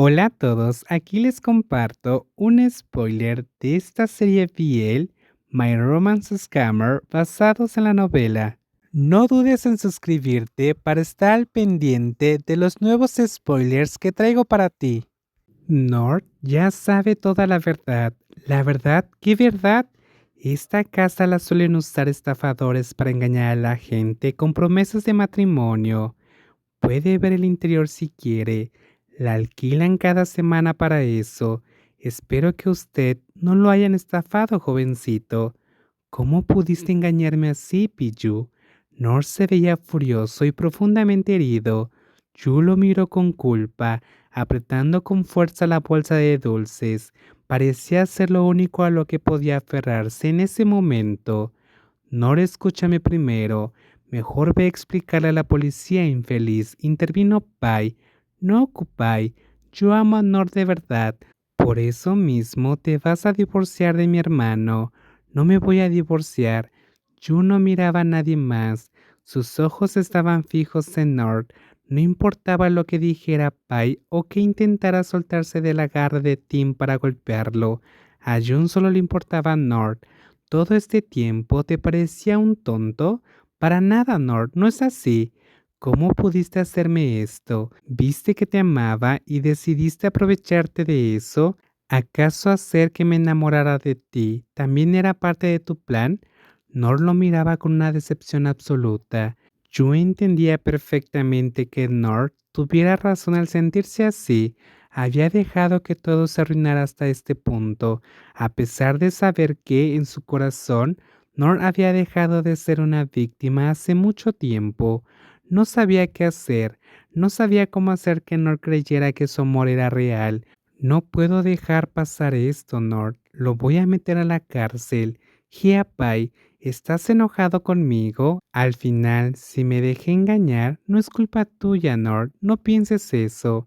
Hola a todos, aquí les comparto un spoiler de esta serie BL, My Romance Scammer, basados en la novela. No dudes en suscribirte para estar al pendiente de los nuevos spoilers que traigo para ti. Nord ya sabe toda la verdad. ¿La verdad? ¿Qué verdad? Esta casa la suelen usar estafadores para engañar a la gente con promesas de matrimonio. Puede ver el interior si quiere. La alquilan cada semana para eso. Espero que usted no lo hayan estafado, jovencito. ¿Cómo pudiste engañarme así, Piju? Nor se veía furioso y profundamente herido. Yu lo miró con culpa, apretando con fuerza la bolsa de dulces. Parecía ser lo único a lo que podía aferrarse en ese momento. Nor, escúchame primero. Mejor ve a explicarle a la policía, infeliz. Intervino Pai. No, Kupai. Yo amo a Nor de verdad. Por eso mismo te vas a divorciar de mi hermano. No me voy a divorciar. Yu no miraba a nadie más. Sus ojos estaban fijos en Nord. No importaba lo que dijera Pai o que intentara soltarse del agarre de Tim para golpearlo. A Jun solo le importaba Nord. ¿Todo este tiempo te parecía un tonto? Para nada, Nord, no es así. ¿Cómo pudiste hacerme esto? ¿Viste que te amaba y decidiste aprovecharte de eso? ¿Acaso hacer que me enamorara de ti también era parte de tu plan? Nord lo miraba con una decepción absoluta. Yo entendía perfectamente que Nord tuviera razón al sentirse así. Había dejado que todo se arruinara hasta este punto, a pesar de saber que en su corazón Nord había dejado de ser una víctima hace mucho tiempo. No sabía qué hacer, no sabía cómo hacer que Nord creyera que su amor era real. No puedo dejar pasar esto, Nord. Lo voy a meter a la cárcel. Hiapai, ¿estás enojado conmigo? Al final, si me dejé engañar, no es culpa tuya, Nord. No pienses eso.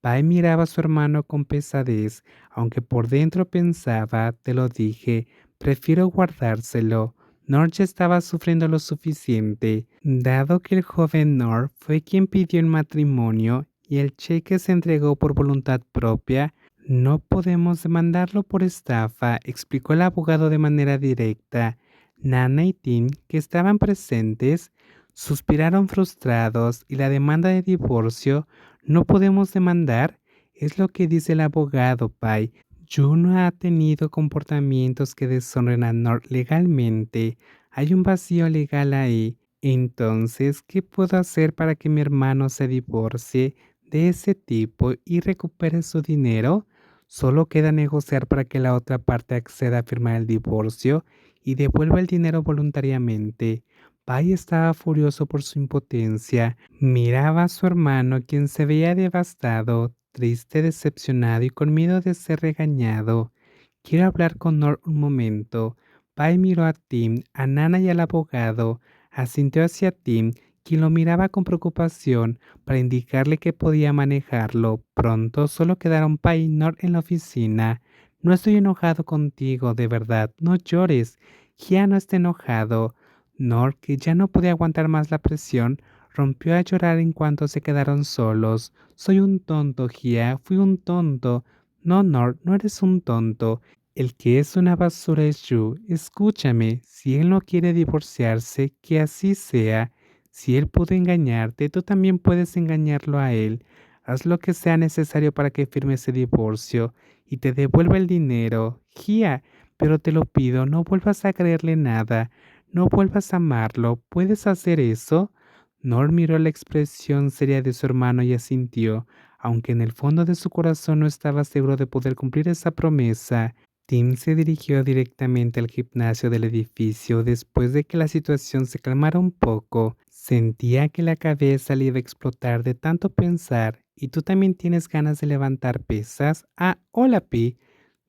Pai miraba a su hermano con pesadez, aunque por dentro pensaba, te lo dije, prefiero guardárselo. Nor ya estaba sufriendo lo suficiente, dado que el joven Nor fue quien pidió el matrimonio y el cheque se entregó por voluntad propia. No podemos demandarlo por estafa, explicó el abogado de manera directa. Nana y Tim, que estaban presentes, suspiraron frustrados y la demanda de divorcio no podemos demandar, es lo que dice el abogado, Pai. Juno ha tenido comportamientos que deshonran a Nord legalmente. Hay un vacío legal ahí. Entonces, ¿qué puedo hacer para que mi hermano se divorcie de ese tipo y recupere su dinero? Solo queda negociar para que la otra parte acceda a firmar el divorcio y devuelva el dinero voluntariamente. Pai estaba furioso por su impotencia. Miraba a su hermano, quien se veía devastado, triste, decepcionado y con miedo de ser regañado. Quiero hablar con Nor un momento. Pai miró a Tim, a Nana y al abogado. Asintió hacia Tim, quien lo miraba con preocupación para indicarle que podía manejarlo. Pronto solo quedaron Pai y Nor en la oficina. No estoy enojado contigo, de verdad. No llores. Ya no está enojado. Nor, que ya no podía aguantar más la presión, rompió a llorar en cuanto se quedaron solos. Soy un tonto, Gia, fui un tonto. No, Nor, no eres un tonto. El que es una basura es Yu. Escúchame, si él no quiere divorciarse, que así sea. Si él pudo engañarte, tú también puedes engañarlo a él. Haz lo que sea necesario para que firme ese divorcio y te devuelva el dinero. Gia, pero te lo pido, no vuelvas a creerle nada. No vuelvas a amarlo. ¿Puedes hacer eso? Nor miró la expresión seria de su hermano y asintió, aunque en el fondo de su corazón no estaba seguro de poder cumplir esa promesa. Tim se dirigió directamente al gimnasio del edificio después de que la situación se calmara un poco. Sentía que la cabeza le iba a explotar de tanto pensar. ¿Y tú también tienes ganas de levantar pesas? Ah, hola, Pi.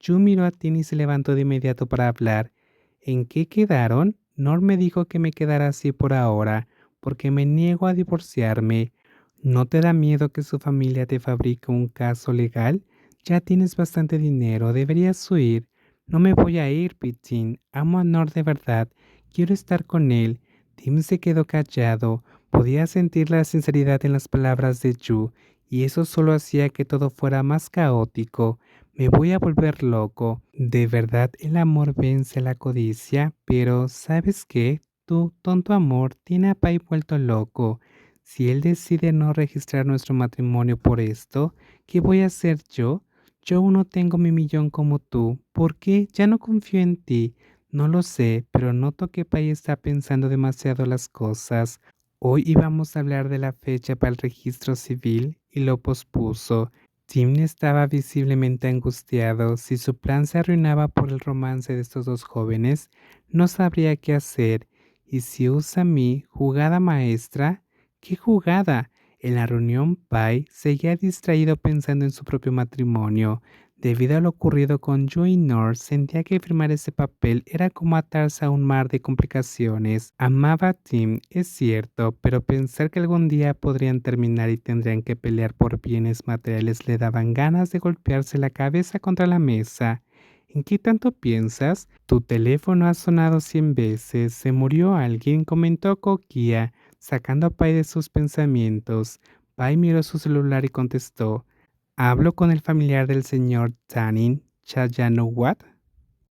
Yu miró a Tim y se levantó de inmediato para hablar. ¿En qué quedaron? Nor me dijo que me quedara así por ahora, porque me niego a divorciarme. ¿No te da miedo que su familia te fabrique un caso legal? Ya tienes bastante dinero, deberías huir. No me voy a ir, Pitín. Amo a Nor de verdad. Quiero estar con él. Tim se quedó callado. Podía sentir la sinceridad en las palabras de Yu y eso solo hacía que todo fuera más caótico. Me voy a volver loco. De verdad, el amor vence la codicia, pero ¿sabes qué? Tu tonto amor tiene a Pai vuelto loco. Si él decide no registrar nuestro matrimonio por esto, ¿qué voy a hacer yo? Yo aún no tengo mi millón como tú. ¿Por qué? Ya no confío en ti. No lo sé, pero noto que Pai está pensando demasiado las cosas. Hoy íbamos a hablar de la fecha para el registro civil y lo pospuso. Tim estaba visiblemente angustiado. Si su plan se arruinaba por el romance de estos dos jóvenes, no sabría qué hacer. ¿Y si usa mi jugada maestra? ¿Qué jugada? En la reunión, Pai seguía distraído pensando en su propio matrimonio. Debido a lo ocurrido con Joey North, sentía que firmar ese papel era como atarse a un mar de complicaciones. Amaba a Tim, es cierto, pero pensar que algún día podrían terminar y tendrían que pelear por bienes materiales le daban ganas de golpearse la cabeza contra la mesa. ¿En qué tanto piensas? Tu teléfono ha sonado 100 veces. ¿Se murió alguien? Comentó Kokia, sacando a Pai de sus pensamientos. Pai miró su celular y contestó. Hablo con el familiar del señor Tanin Chayanowat.